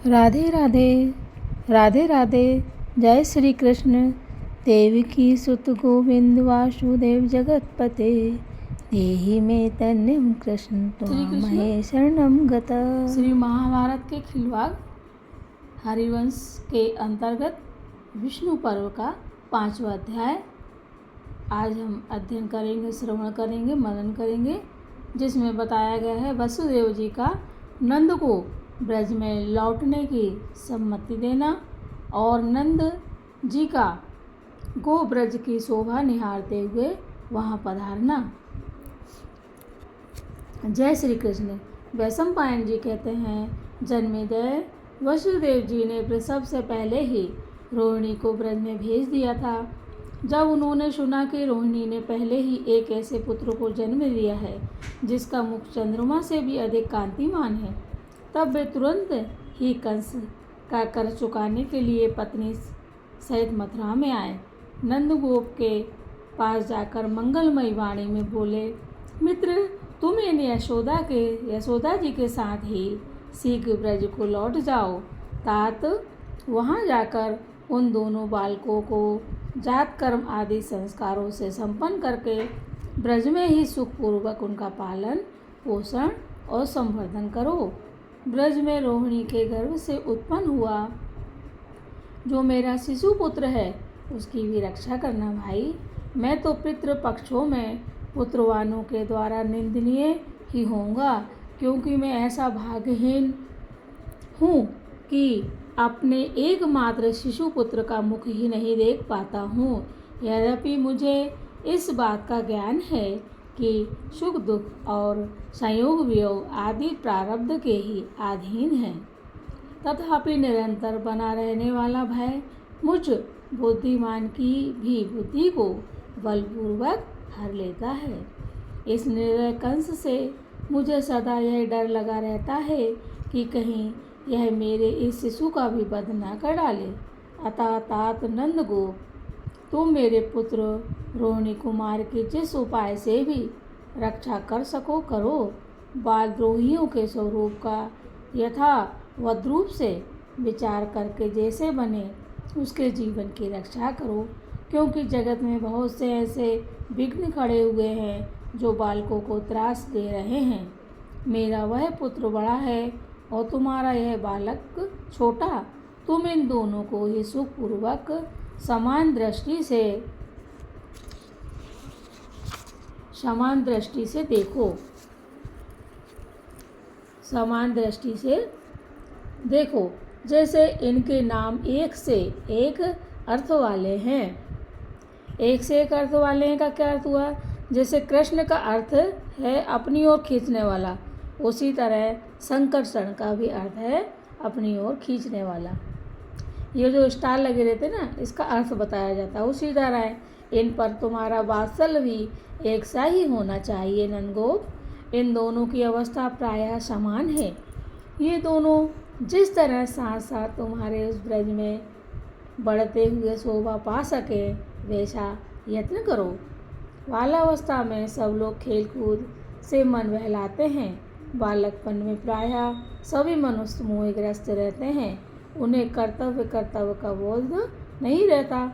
राधे राधे राधे राधे। जय श्री कृष्ण। देवकी सुत गोविंद वासुदेव जगतपते। देहि में तन्यम कृष्ण त्वामहे शरणम गता। श्री महाभारत के खिलवाड़ हरिवंश के अंतर्गत विष्णु पर्व का 5वां अध्याय आज हम अध्ययन करेंगे, श्रवण करेंगे, मनन करेंगे, जिसमें बताया गया है वसुदेव जी का नंद को ब्रज में लौटने की सम्मति देना और नंद जी का गो ब्रज की शोभा निहारते हुए वहाँ पधारना। जय श्री कृष्ण। वैशंपायन जी कहते हैं, जन्मेजय वसुदेव जी ने प्रसव से पहले ही रोहिणी को ब्रज में भेज दिया था। जब उन्होंने सुना कि रोहिणी ने पहले ही एक ऐसे पुत्र को जन्म दिया है जिसका मुख चंद्रमा से भी अधिक कांतिमान है, तब वे तुरंत ही कंस का कर चुकाने के लिए पत्नी सहित मथुरा में आए। नंदगोप के पास जाकर मंगलमयी वाणी में बोले, मित्र, तुम इन यशोदा जी के साथ ही शीघ्र ब्रज को लौट जाओ। तात वहाँ जाकर उन दोनों बालकों को जात कर्म आदि संस्कारों से संपन्न करके ब्रज में ही सुखपूर्वक उनका पालन पोषण और संवर्धन करो। ब्रज में रोहिणी के गर्भ से उत्पन्न हुआ जो मेरा शिशु पुत्र है, उसकी भी रक्षा करना भाई। मैं तो पितृ पक्षों में पुत्रवानों के द्वारा निंदनीय ही होऊंगा, क्योंकि मैं ऐसा भाग्यहीन हूँ कि अपने एकमात्र शिशु पुत्र का मुख ही नहीं देख पाता हूँ। यद्यपि मुझे इस बात का ज्ञान है कि सुख दुख और संयोग वियोग आदि प्रारब्ध के ही अधीन हैं, तथापि निरंतर बना रहने वाला भय मुझ बुद्धिमान की भी बुद्धि को बलपूर्वक हर लेता है। इस निर्दय कंस से मुझे सदा यह डर लगा रहता है कि कहीं यह मेरे इस शिशु का भी वध न कर डाले। अतः तात नंदगोप, तुम मेरे पुत्र रोहिणी कुमार की जिस उपाय से भी रक्षा कर सको करो। बालद्रोहियों के स्वरूप का यथावत रूप से विचार करके जैसे बने उसके जीवन की रक्षा करो, क्योंकि जगत में बहुत से ऐसे विघ्न खड़े हुए हैं जो बालकों को त्रास दे रहे हैं। मेरा वह पुत्र बड़ा है और तुम्हारा यह बालक छोटा। तुम इन दोनों को ही सुखपूर्वक समान दृष्टि से देखो, जैसे इनके नाम एक से एक अर्थ वाले हैं। एक से एक अर्थ वाले हैं का क्या अर्थ हुआ? जैसे कृष्ण का अर्थ है अपनी ओर खींचने वाला, उसी तरह संकर्षण का भी अर्थ है अपनी ओर खींचने वाला। ये जो स्टार लगे रहते ना, इसका अर्थ बताया जाता है। उसी तरह इन पर तुम्हारा वात्सल्य भी एक सा ही होना चाहिए नंदगोप। इन दोनों की अवस्था प्रायः समान है। ये दोनों जिस तरह साथ साथ तुम्हारे उस ब्रज में बढ़ते हुए शोभा पा सके वैसा यत्न करो। बालावस्था में सब लोग खेल कूद से मन बहलाते हैं। बालकपन में प्रायः सभी मनुष्य मोहग्रस्त रहते हैं। उन्हें कर्तव्य का बोध नहीं रहता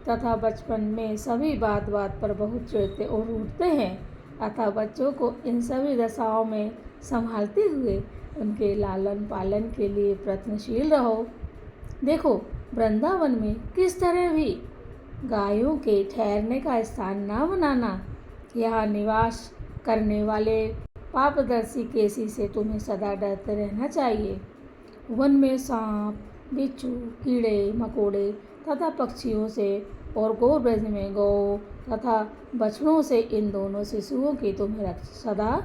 तथा बचपन में सभी बात बात पर बहुत चिढ़ते और रूठते हैं। अतः बच्चों को इन सभी दशाओं में संभालते हुए उनके लालन पालन के लिए प्रयत्नशील रहो। देखो, वृंदावन में किस तरह भी गायों के ठहरने का स्थान न बनाना। यहाँ निवास करने वाले पापदर्शी केसी से तुम्हें सदा डरते रहना चाहिए। वन में सांप, बिच्छू, कीड़े मकोड़े तथा पक्षियों से और गोब्रज में गौ तथा बछड़ों से इन दोनों शिशुओं की तुम्हें सदा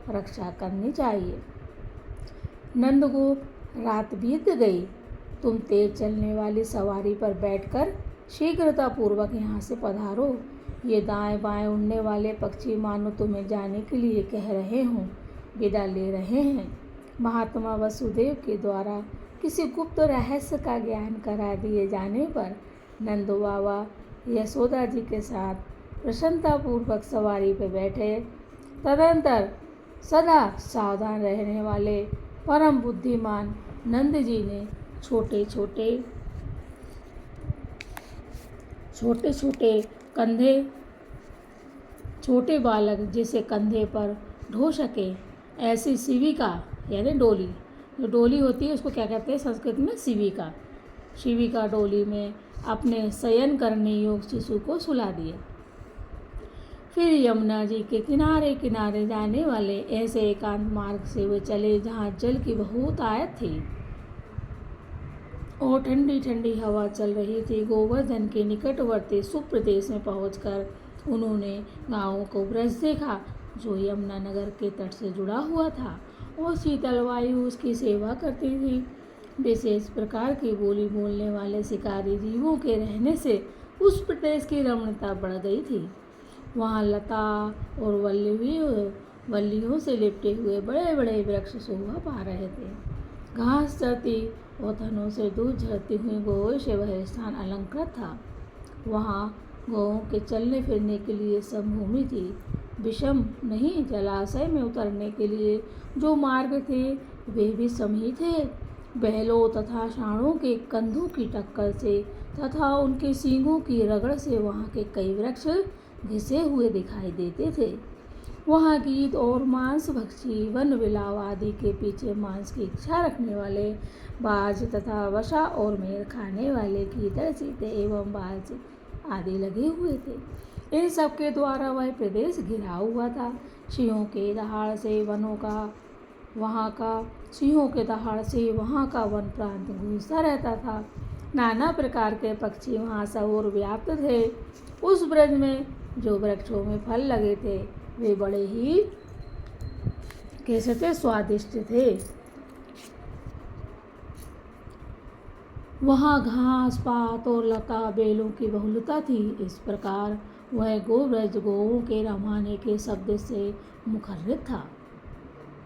रक्षा करनी चाहिए। नंदगोप, रात बीत गई। तुम तेज चलने वाली सवारी पर बैठकर शीघ्रतापूर्वक यहाँ से पधारो। ये दाएं बाएं उड़ने वाले पक्षी मानो तुम्हें जाने के लिए कह रहे हों, विदा ले रहे हैं। महात्मा वसुदेव के द्वारा किसी गुप्त रहस्य का ज्ञान करा दिए जाने पर नंद बाबा यशोदा जी के साथ प्रसन्नतापूर्वक सवारी पर बैठे। तदंतर सदा सावधान रहने वाले परम बुद्धिमान नंद जी ने छोटे छोटे छोटे बालक जिसे कंधे पर ढो सके ऐसी शिविका यानी डोली, जो डोली होती है उसको क्या कहते हैं संस्कृत में, शिविका डोली में अपने शयन करने योग्य शिशु को सुला दिया। फिर यमुना जी के किनारे किनारे जाने वाले ऐसे एकांत मार्ग से वे चले जहाँ जल की बहुत आयत थी और ठंडी ठंडी हवा चल रही थी। गोवर्धन के निकटवर्ती सुप्रदेश में पहुंचकर उन्होंने गाँवों को ब्रज देखा जो यमुना नगर के तट से जुड़ा हुआ था और शीतल वायु उसकी सेवा करती थी। विशेष प्रकार की बोली बोलने वाले शिकारी जीवों के रहने से उस प्रदेश की रमणीयता बढ़ गई थी। वहाँ लता और वल्लियों से लिपटे हुए बड़े बड़े वृक्ष शोभा पा रहे थे। घास चरती और थनों से दूध झरती हुई गौओं से वह स्थान अलंकृत था। वहाँ गौओं के चलने फिरने के लिए समभूमि थी। विषम नहीं, जलाशय में उतरने के लिए जो मार्ग थे वे भी सम ही थे। बैलों तथा सांडों के कंधों की टक्कर से तथा उनके सींगों की रगड़ से वहाँ के कई वृक्ष घिसे हुए दिखाई देते थे। वहाँ गीत और मांस भक्षी वन बिलाव आदि के पीछे मांस की इच्छा रखने वाले बाज तथा वसा और मेर खाने वाले गीदड़ चीते एवं बाज आदि लगे हुए थे। इन सब के द्वारा वह प्रदेश घिरा हुआ था। सिंहों के दहाड़ से वहाँ का वन प्रांत गूंजता रहता था। नाना प्रकार के पक्षी वहाँ सब ओर व्याप्त थे। उस ब्रज में जो वृक्षों में फल लगे थे वे बड़े ही कैसे थे, स्वादिष्ट थे। वहाँ घास पात और लता बेलों की बहुलता थी। इस प्रकार वह गोब्रज गौओं के रमाने के शब्द से मुखरित था।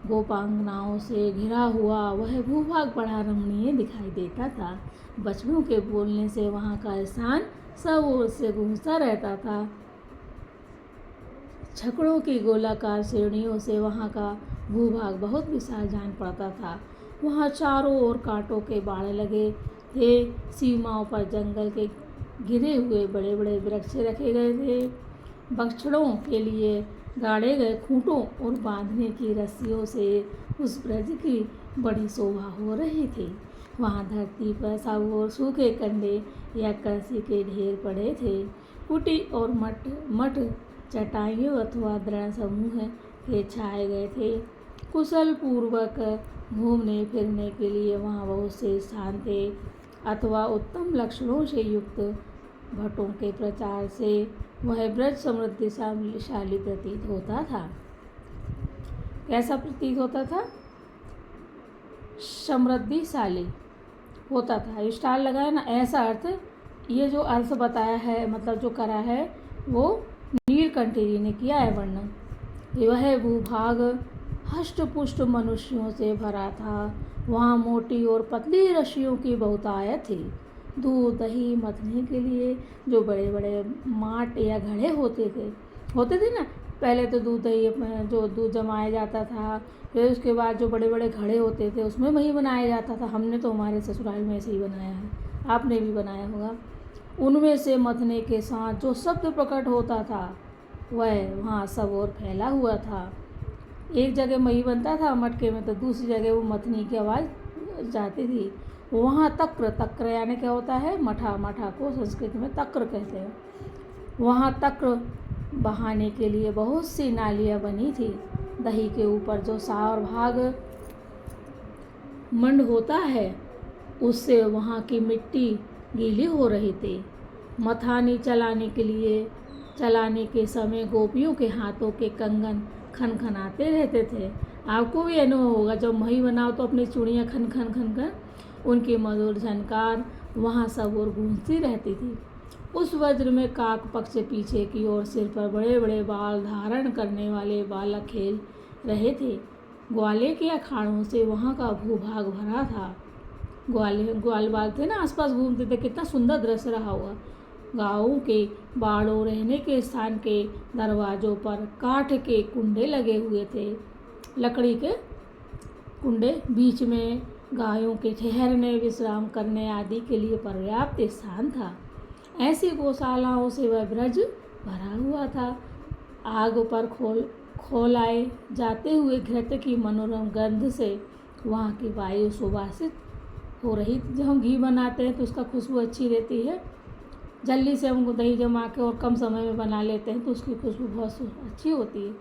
गोपांगनाओं से घिरा हुआ वह भूभाग बड़ा रमणीय दिखाई देता था। बछड़ों के बोलने से वहाँ का स्थान सब ओर से गूंजता रहता था। छकड़ों की गोलाकार श्रेणियों से वहाँ का भूभाग बहुत विशाल जान पड़ता था। वहाँ चारों ओर कांटों के बाड़ लगे थे। सीमाओं पर जंगल के गिरे हुए बड़े बड़े वृक्ष रखे गए थे। बछड़ों के लिए गाड़े गए खूंटों और बांधने की रस्सियों से उस ब्रज की बड़ी शोभा हो रही थी। वहाँ धरती पर सब ओर सूखे कंडे या करसी के ढेर पड़े थे। कुटी और मठ चटाइयों अथवा दृढ़ समूह के छाए गए थे। कुशल पूर्वक घूमने फिरने के लिए वहाँ बहुत से स्थान थे अथवा उत्तम लक्षणों से युक्त भट्टों के प्रचार से वह ब्रज समृद्धिशाली प्रतीत होता था। कैसा प्रतीत होता था? समृद्धिशाली होता था। स्टार लगाया ना, ऐसा अर्थ, ये जो अर्थ बताया है मतलब जो करा है वो नीलकंठी जी ने किया है वर्णन। वह भूभाग हष्ट पुष्ट मनुष्यों से भरा था। वहाँ मोटी और पतली रस्सियों की बहुतायत थी। दूध दही मथने के लिए जो बड़े बड़े माट या घड़े होते थे ना, पहले तो दूध दही जो दूध जमाया जाता था, फिर उसके बाद जो बड़े बड़े घड़े होते थे उसमें वही बनाया जाता था। हमने तो हमारे ससुराल में ऐसे ही बनाया है, आपने भी बनाया होगा। उनमें से मथने के साथ जो शब्द प्रकट होता था वह वहाँ सब ओर फैला हुआ था। एक जगह मही बनता था मटके में तो दूसरी जगह वो मथनी की आवाज़ जाती थी। वहाँ तक्र यानी क्या होता है? मठा को संस्कृत में तक्र कहते हैं। वहाँ तक्र बहाने के लिए बहुत सी नालियाँ बनी थी। दही के ऊपर जो सावर भाग मंड होता है उससे वहाँ की मिट्टी गीली हो रही थी। मथानी चलाने के समय गोपियों के हाथों के कंगन खनखनाते रहते थे। आपको भी अनुभव होगा, जब मही बनाओ तो अपनी चूड़ियाँ खन खन उनकी मधुर झनकार वहाँ सब ओर गूंजती रहती थी। उस वज्र में काक पक्ष पीछे की ओर सिर पर बड़े बड़े बाल धारण करने वाले बालक खेल रहे थे। ग्वाले के अखाड़ों से वहाँ का भूभाग भरा था। ग्वाल बाल थे ना, आसपास घूमते थे। कितना सुंदर दृश्य रहा हुआ। गाँवों के बाड़ों रहने के स्थान के दरवाज़ों पर काठ के कुंडे लगे हुए थे। लकड़ी के कुंडे, बीच में गायों के ठहरने, विश्राम करने आदि के लिए पर्याप्त स्थान था। ऐसी गौशालाओं से वह ब्रज भरा हुआ था। आग पर खौलाए जाते हुए घृत की मनोरम गंध से वहाँ की वायु सुवासित हो रही। जब हम घी बनाते हैं तो उसका खुशबू अच्छी रहती है। जल्दी से हम दही जमा के और कम समय में बना लेते हैं तो उसकी खुशबू बहुत अच्छी होती है।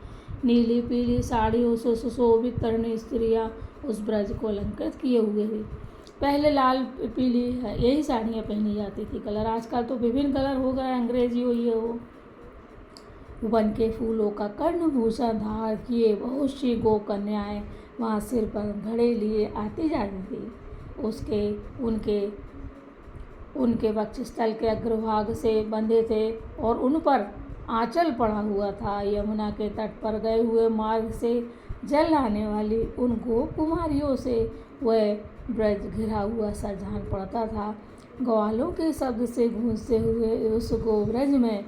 नीली पीली साड़ियों से सुशोभित तरुणी स्त्रियाँ उस ब्रज को अलंकृत किए हुए थे। पहले लाल पीली यही साड़ियाँ पहनी जाती थी कलर। आजकल तो विभिन्न कलर हो गए, अंग्रेजी हो ये हो। वन के फूलों का कर्णभूषण धारण किए बहुत सी गो कन्याएँ वहाँ सिर पर घड़े लिए आती जाती थी। उनके वक्षस्थल के अग्रभाग से बंधे थे और उन पर आंचल पड़ा हुआ था। यमुना के तट पर गए हुए मार्ग से जल लाने वाली उन गोप कुमारियों से वह ब्रज घिरा हुआ सा जान पड़ता था। ग्वालों के शब्द से गूंजते हुए उस गोब्रज में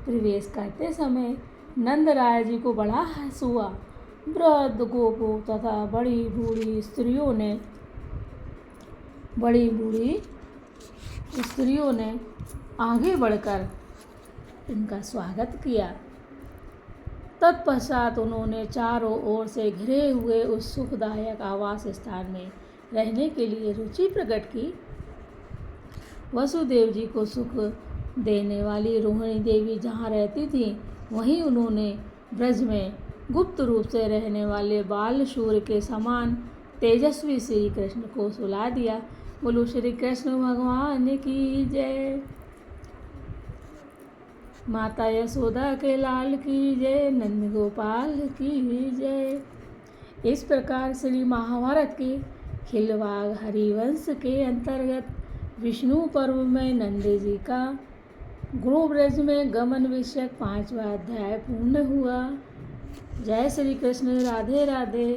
प्रवेश करते समय नंदराय जी को बड़ा हर्ष हुआ। वृद्ध गोपों तथा बड़ी बूढ़ी स्त्रियों ने आगे बढ़कर इनका स्वागत किया। तत्पश्चात उन्होंने चारों ओर से घिरे हुए उस सुखदायक आवास स्थान में रहने के लिए रुचि प्रकट की। वसुदेव जी को सुख देने वाली रोहिणी देवी जहाँ रहती थी, वहीं उन्होंने ब्रज में गुप्त रूप से रहने वाले बाल सूर्य के समान तेजस्वी श्री कृष्ण को सुला दिया। बोलो श्री कृष्ण भगवान की जय। माता यशोदा के लाल की जय, नंद गोपाल की जय। इस प्रकार श्री महाभारत के खिलवाड़ हरिवंश के अंतर्गत विष्णु पर्व में नंद जी का गोब्रज में गमन विषयक 5वां अध्याय पूर्ण हुआ। जय श्री कृष्ण। राधे राधे।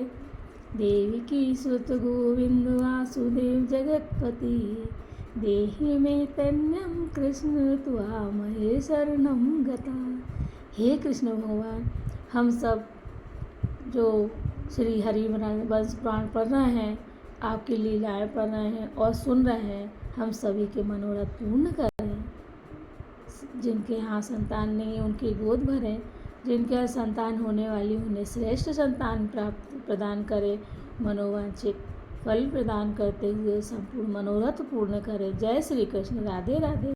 देवकी सुत गोविंद वासुदेव जगतपति, देहि में तन्यम कृष्ण त्वामहे शरणं गता। हे कृष्ण भगवान, हम सब जो श्री हरिवंश पुराण पढ़ रहे हैं, आपकी लीलाएं पढ़ रहे हैं और सुन रहे हैं, हम सभी के मनोरथ पूर्ण करें। जिनके यहाँ संतान नहीं उनकी गोद भरें, जिनके यहाँ संतान होने वाली उन्हें श्रेष्ठ संतान प्रदान करे, मनोवांछित फल प्रदान करते हुए संपूर्ण मनोरथ पूर्ण करें। जय श्री कृष्ण। राधे राधे।